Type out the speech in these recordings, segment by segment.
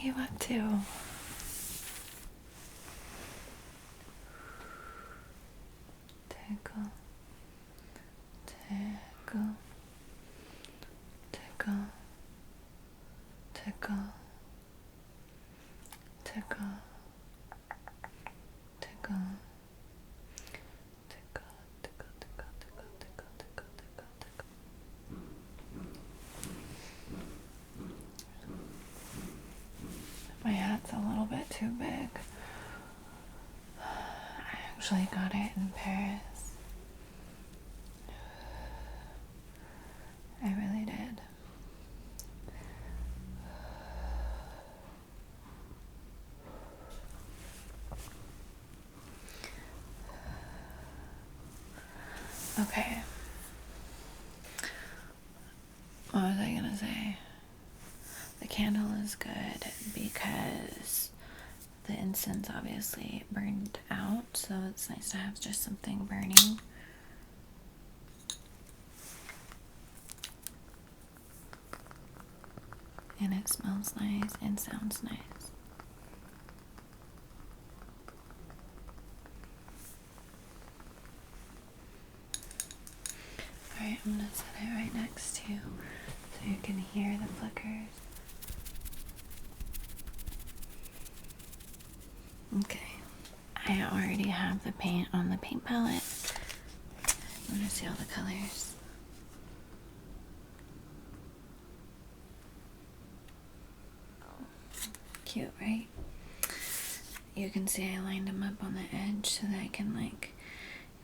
you up to? Tickle, tickle, tickle, tickle, tickle, tickle, tickle, tickle, tickle, tickle, tickle, tickle, tickle, tickle. My hat's a little bit too big. I actually got it in Paris. I really did. Okay. What was I gonna say? The candle is good because the incense obviously burned out, so it's nice to have just something burning. And it smells nice and sounds nice. Alright, I'm gonna set it right next to you so you can hear the flickers. Okay, I already have the paint on the paint palette. You wanna see all the colors? Cute, right? You can see I lined them up on the edge so that I can like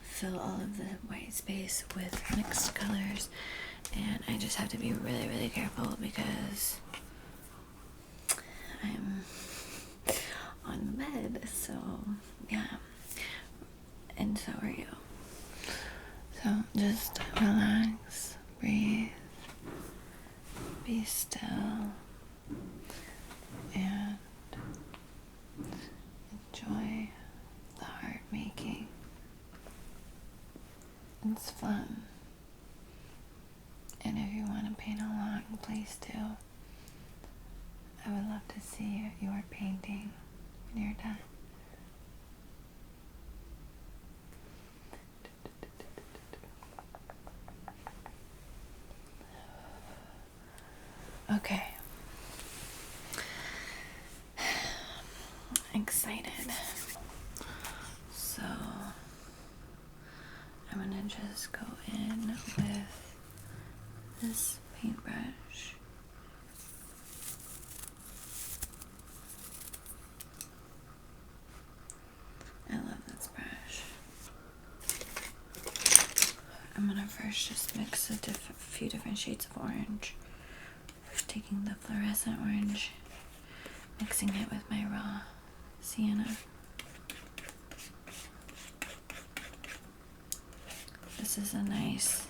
fill all of the white space with mixed colors, and I just have to be really, really careful because I'm on the bed, so yeah, and so are you. So just relax, breathe, be still, and enjoy the art making. It's fun. And if you want to paint along, please do. I would love to see your painting when you're done. Okay. Excited. So I'm gonna just go in with this paintbrush. I love this brush. I'm gonna first just mix a few different shades of orange. First taking the fluorescent orange, mixing it with my raw sienna. This is a nice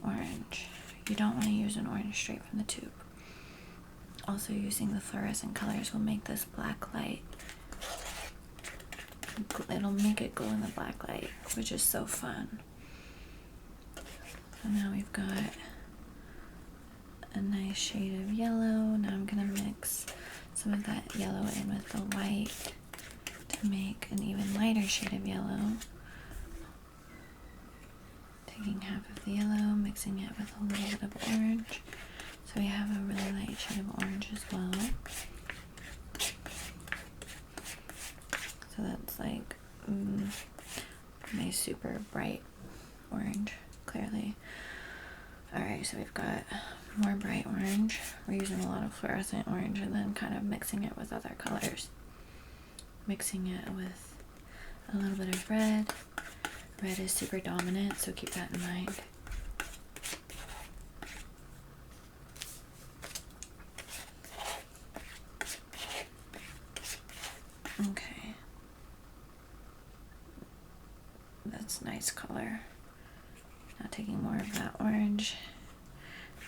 orange. You don't want to use an orange straight from the tube. Also, using the fluorescent colors will make this black light. It'll make it glow in the black light, which is so fun. So now we've got a nice shade of yellow. Now I'm gonna mix some of that yellow in with the white to make an even lighter shade of yellow. Taking half of the yellow, mixing it with a little bit of orange. So we have a really light shade of orange as well. So that's like my super bright orange, clearly. Alright, so we've got more bright orange. We're using a lot of fluorescent orange and then kind of mixing it with other colors. Mixing it with a little bit of red. Red is super dominant, so keep that in mind. Okay. That's a nice color. Now taking more of that orange,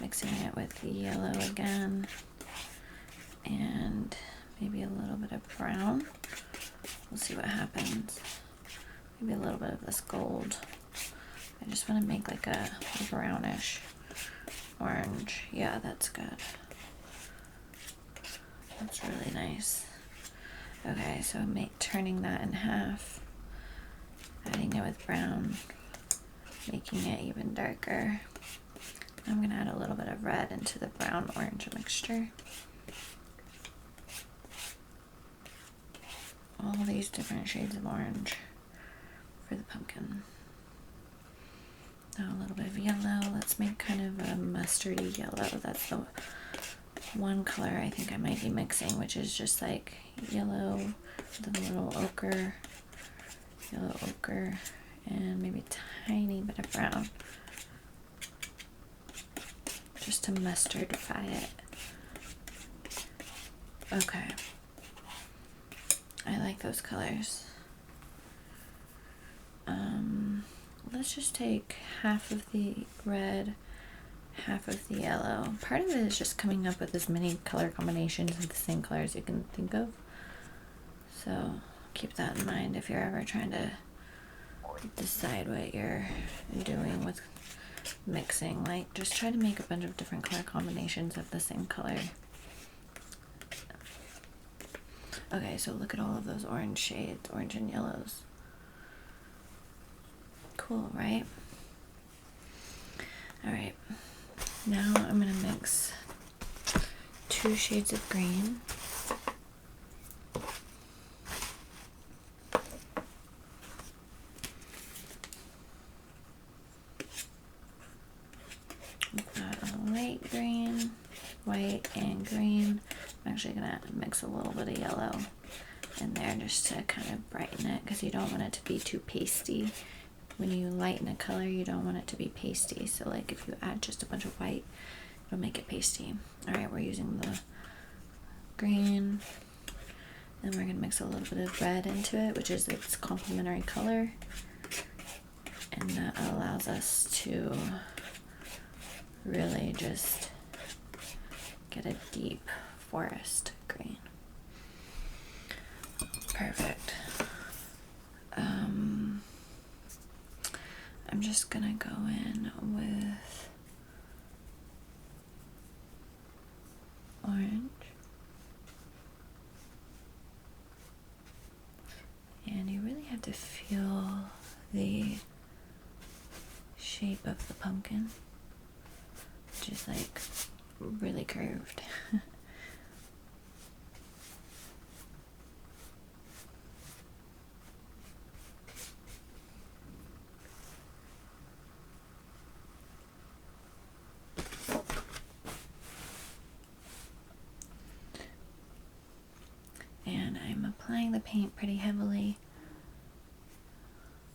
mixing it with the yellow again, and maybe a little bit of brown. We'll see what happens. Maybe a little bit of this gold. I just want to make like a brownish orange. Yeah, that's good. That's It's really nice. Okay, so turning that in half, adding it with brown, making it even darker. I'm gonna add a little bit of red into the brown orange mixture. All these different shades of orange for the pumpkin. Now a little bit of yellow. Let's make kind of a mustardy yellow. That's the one color I think I might be mixing, which is just like yellow with a little ochre, yellow ochre, and maybe a tiny bit of brown, just to mustardify it. Okay, I like those colors. Let's just take half of the red, half of the yellow. Part of it is just coming up with as many color combinations of the same colors you can think of. So keep that in mind if you're ever trying to decide what you're doing with mixing. Like, just try to make a bunch of different color combinations of the same color. Okay, so look at all of those orange shades, orange and yellows. Cool, right? All right, now I'm gonna mix 2 shades of green. We've got a light green, white, and green. I'm actually gonna mix a little bit of yellow in there just to kind of brighten it, because you don't want it to be too pasty. When you lighten a color, you don't want it to be pasty. So like if you add just a bunch of white, it'll make it pasty. All right, we're using the green, and we're gonna mix a little bit of red into it, which is its complementary color. And that allows us to really just get a deep forest green. Perfect. I'm just gonna go in with orange, and you really have to feel the shape of the pumpkin, which is like really curved. And I'm applying the paint pretty heavily,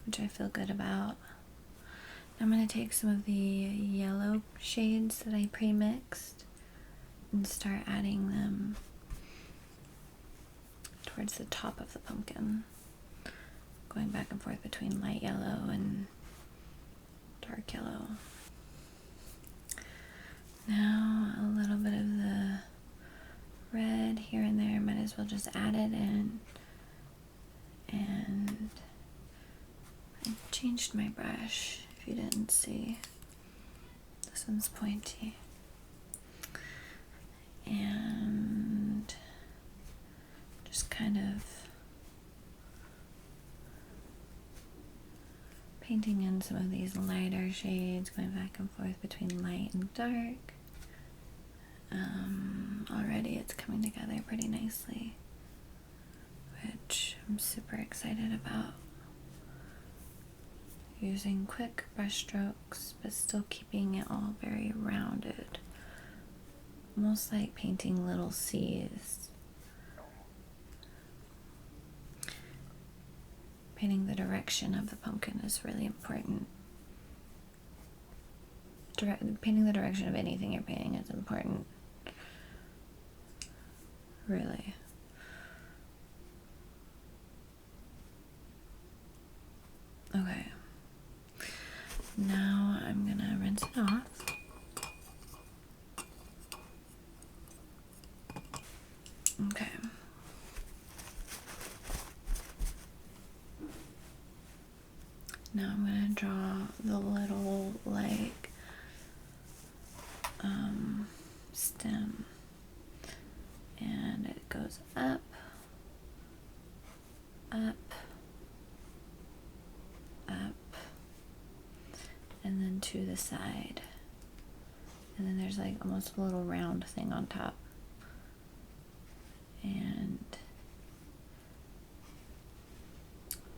which I feel good about. I'm going to take some of the yellow shades that I pre-mixed and start adding them towards the top of the pumpkin, going back and forth between light yellow and dark yellow. Now a little bit of the red here and there, might as well just add it in. And I changed my brush, if you didn't see. This one's pointy. And just kind of painting in some of these lighter shades, going back and forth between light and dark. Already it's coming together pretty nicely, which I'm super excited about. Using quick brush strokes, but still keeping it all very rounded. Almost like painting little C's. Painting the direction of the pumpkin is really important. Painting the direction of anything you're painting is important. Really. Okay. Now I'm gonna rinse it off. Okay. Now I'm gonna draw the little like stem, and it goes goes up, up, up, and then to the side. And then there's like almost a little round thing on top. And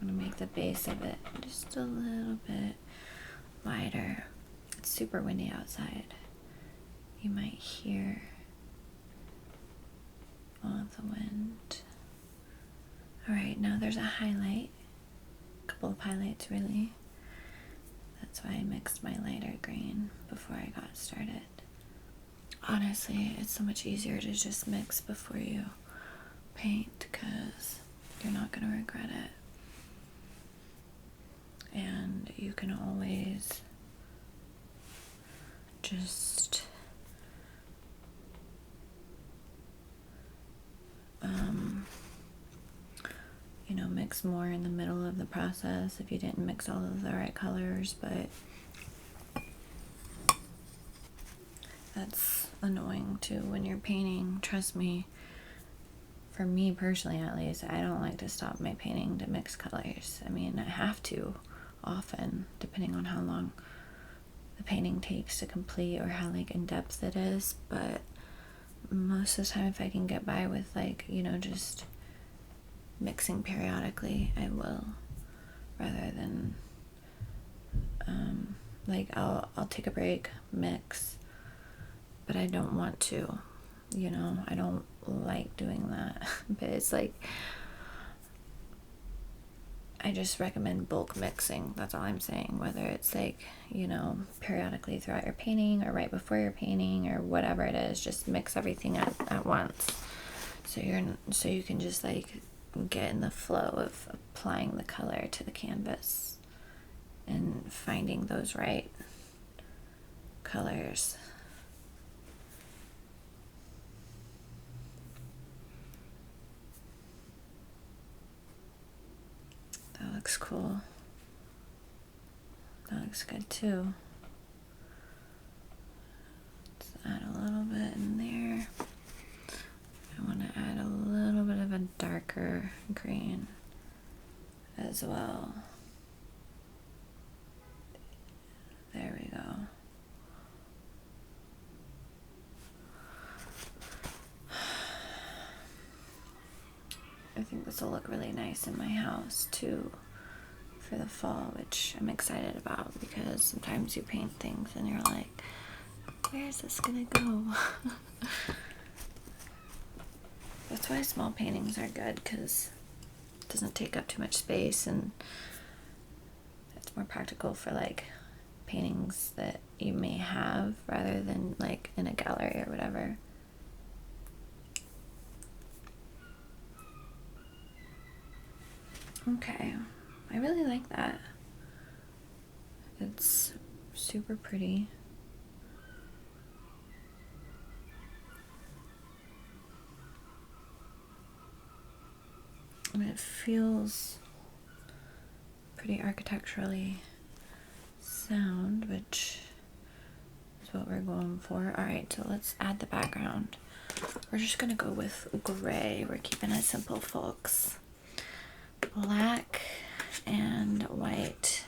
I'm gonna make the base of it just a little bit wider. It's super windy outside. You might hear all of the wind. Alright, now there's a highlight. A couple of highlights really. That's why I mixed my lighter green before I got started. Honestly, it's so much easier to just mix before you paint because you're not going to regret it. And you can always just you know, mix more in the middle of the process if you didn't mix all of the right colors, but that's annoying too when you're painting. Trust me, for me personally at least, I don't like to stop my painting to mix colors. I mean, I have to often, depending on how long the painting takes to complete or how like in depth it is, but most of the time if I can get by with like, you know, just mixing periodically, I will, rather than like I'll take a break, mix, but I don't want to, you know, I don't like doing that. But it's like, I just recommend bulk mixing. That's all I'm saying. Whether it's like, you know, periodically throughout your painting or right before your painting or whatever it is, just mix everything at once. So you can just like get in the flow of applying the color to the canvas and finding those right colors. That looks cool. That looks good too. Let's add a little bit in there. I want to add a little bit of a darker green as well. There we go. I think this will look really nice in my house too for the fall, which I'm excited about because sometimes you paint things and you're like, where's this gonna go? That's why small paintings are good, because it doesn't take up too much space and it's more practical for like paintings that you may have rather than like in a gallery or whatever. Okay, I really like that. It's super pretty. And it feels pretty architecturally sound, which is what we're going for. Alright, so let's add the background. We're just gonna go with gray. We're keeping it simple, folks. Black and white.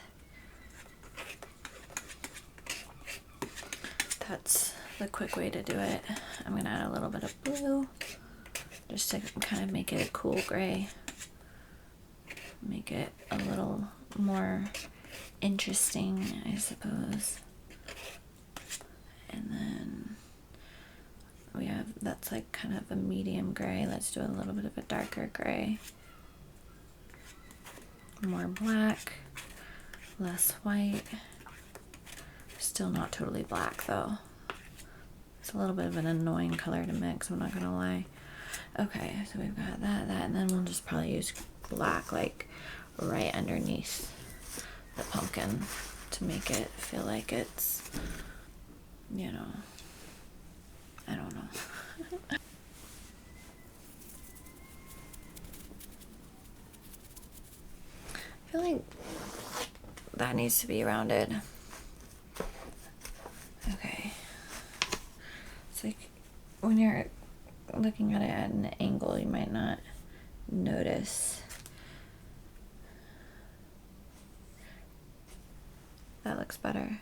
That's the quick way to do it. I'm gonna add a little bit of blue just to kind of make it a cool gray. Make it a little more interesting, I suppose. And then we have, that's like kind of a medium gray. Let's do a little bit of a darker gray. More black, less white. Still not totally black though. It's a little bit of an annoying color to mix, I'm not gonna lie. Okay, so we've got that, and then we'll just probably use black like right underneath the pumpkin to make it feel like it's, you know, I don't know. I feel like that needs to be rounded. Okay. It's like when you're looking at it at an angle, you might not notice. That looks better.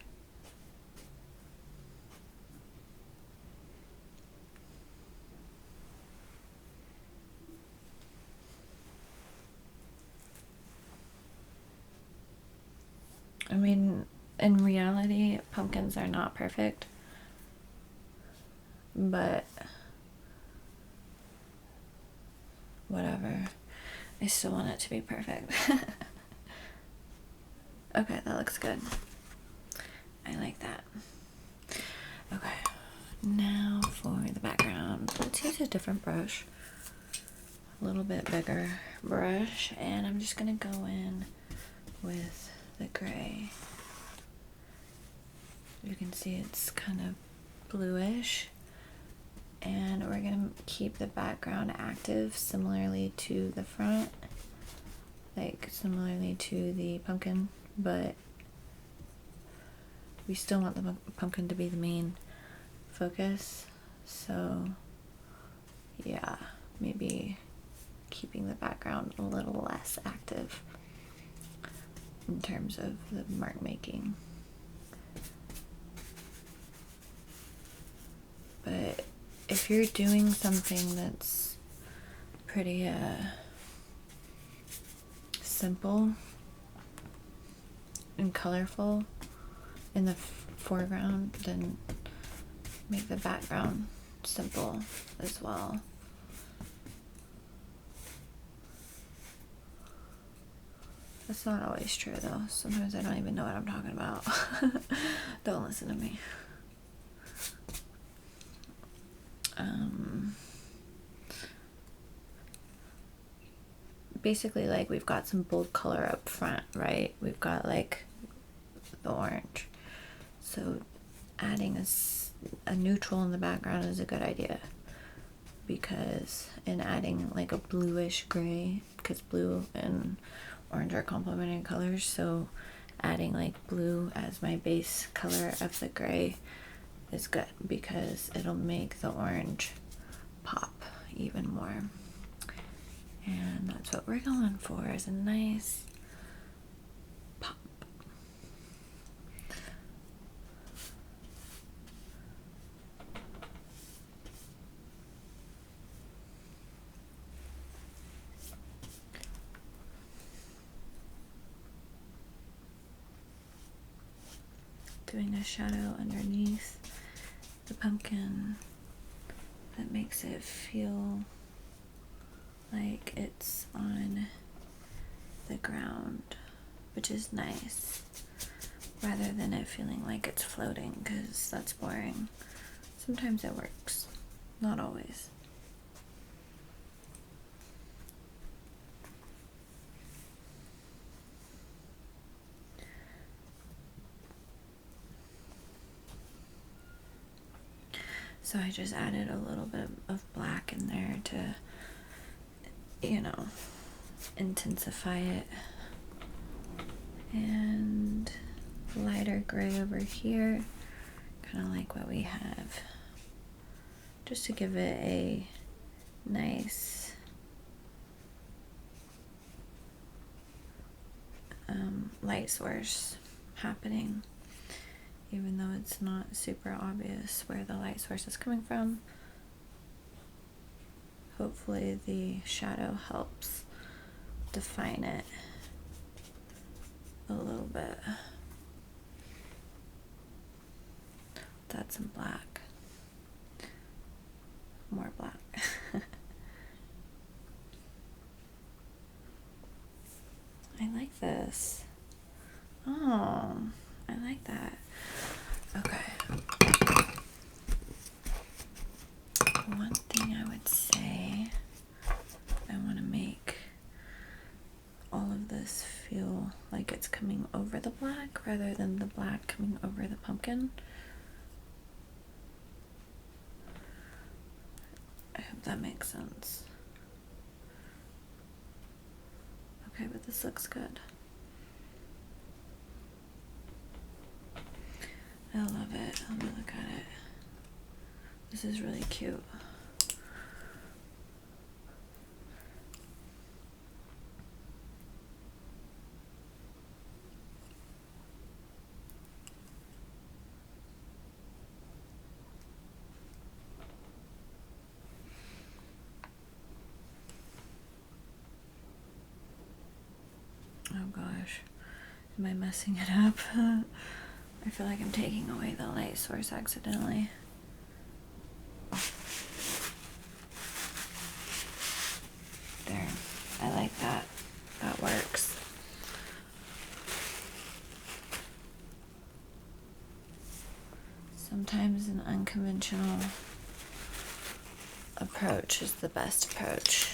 I mean, in reality, pumpkins are not perfect, but whatever. I still want it to be perfect. Okay, that looks good. I like that. Okay, now for the background. Let's use a different brush. A little bit bigger brush, and I'm just gonna go in with the gray. You can see it's kind of bluish, and we're gonna keep the background active similarly to the front, like similarly to the pumpkin, but we still want the pumpkin to be the main focus. So yeah, maybe keeping the background a little less active in terms of the mark making. But if you're doing something that's pretty simple and colorful in the foreground, then make the background simple as well. That's not always true though. Sometimes I don't even know what I'm talking about. Don't listen to me. Basically, like, we've got some bold color up front, right? We've got like the orange, so adding a neutral in the background is a good idea, because in adding like a bluish gray, because blue and orange are complementary colors, so adding like blue as my base color of the gray is good, because it'll make the orange pop even more. And that's what we're going for, is a nice pop. Doing a shadow underneath the pumpkin that makes it feel like it's on the ground, which is nice, rather than it feeling like it's floating, because that's boring. Sometimes it works, not always. So I just added a little bit of black in there to, you know, intensify it, and lighter gray over here, kind of like what we have, just to give it a nice light source happening, even though it's not super obvious where the light source is coming from. Hopefully the shadow helps define it a little bit. Let's add some black. More black. I like this. Oh, I like that. Okay. One thing I would say, I want to make all of this feel like it's coming over the black rather than the black coming over the pumpkin. I hope that makes sense. Okay, but this looks good. I love it. Let me look at it. This is really cute. Am I messing it up? I feel like I'm taking away the light source accidentally. There. I like that. That works. Sometimes an unconventional approach is the best approach.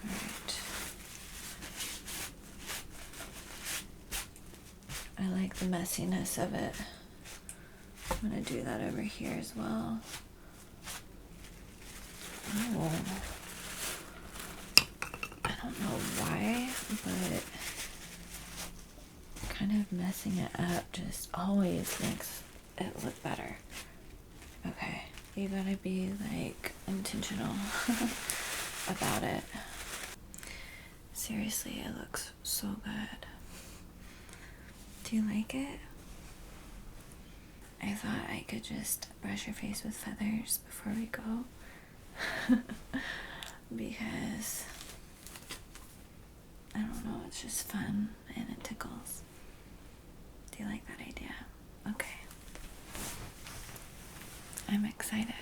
Alright. I like the messiness of it. I'm going to do that over here as well. Oh. I don't know why, but kind of messing it up just always makes it look better. Okay, you gotta be like intentional about it. Seriously, it looks so good. Do you like it? I thought I could just brush your face with feathers before we go. Because I don't know, it's just fun and it tickles. Do you like that idea? Okay. I'm excited.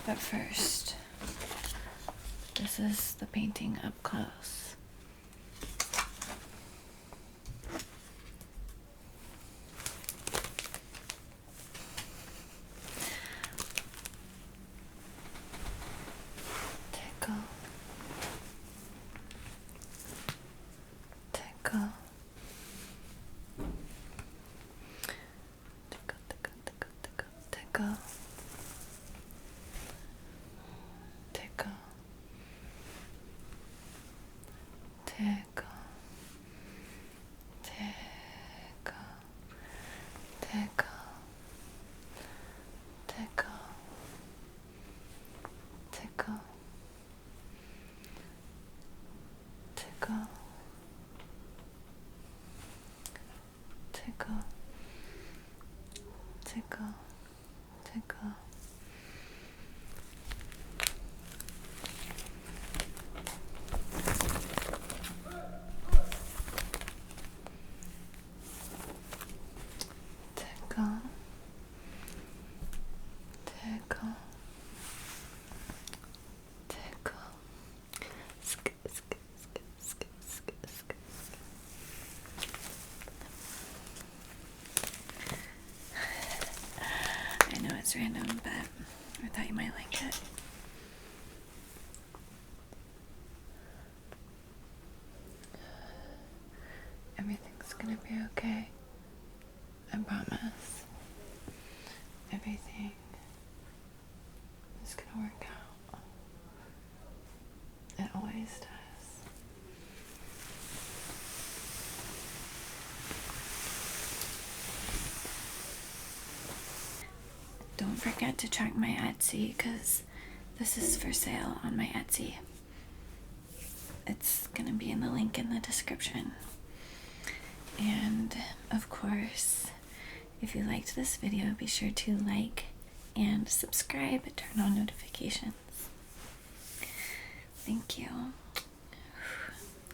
But first, this is the painting up close. Tickle. Tickle. Tickle, tickle, tickle, tickle, tickle. Tickle. Tickle. Tickle. Tickle. Tickle. Tickle. Tickle. Tickle. Tickle. Tickle. Tickle. Tickle. Tickle. Sk, sk, sk, sk, sk, sk. I know it's random, but I thought you might like it. Everything's gonna be okay. I promise. Everything is gonna work out. It always does. Don't forget to check my Etsy because this is for sale on my Etsy. It's gonna be in the link in the description. And of course, if you liked this video, be sure to like and subscribe and turn on notifications. Thank you.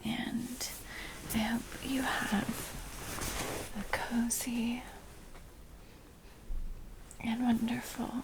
And I hope you have a cozy and wonderful,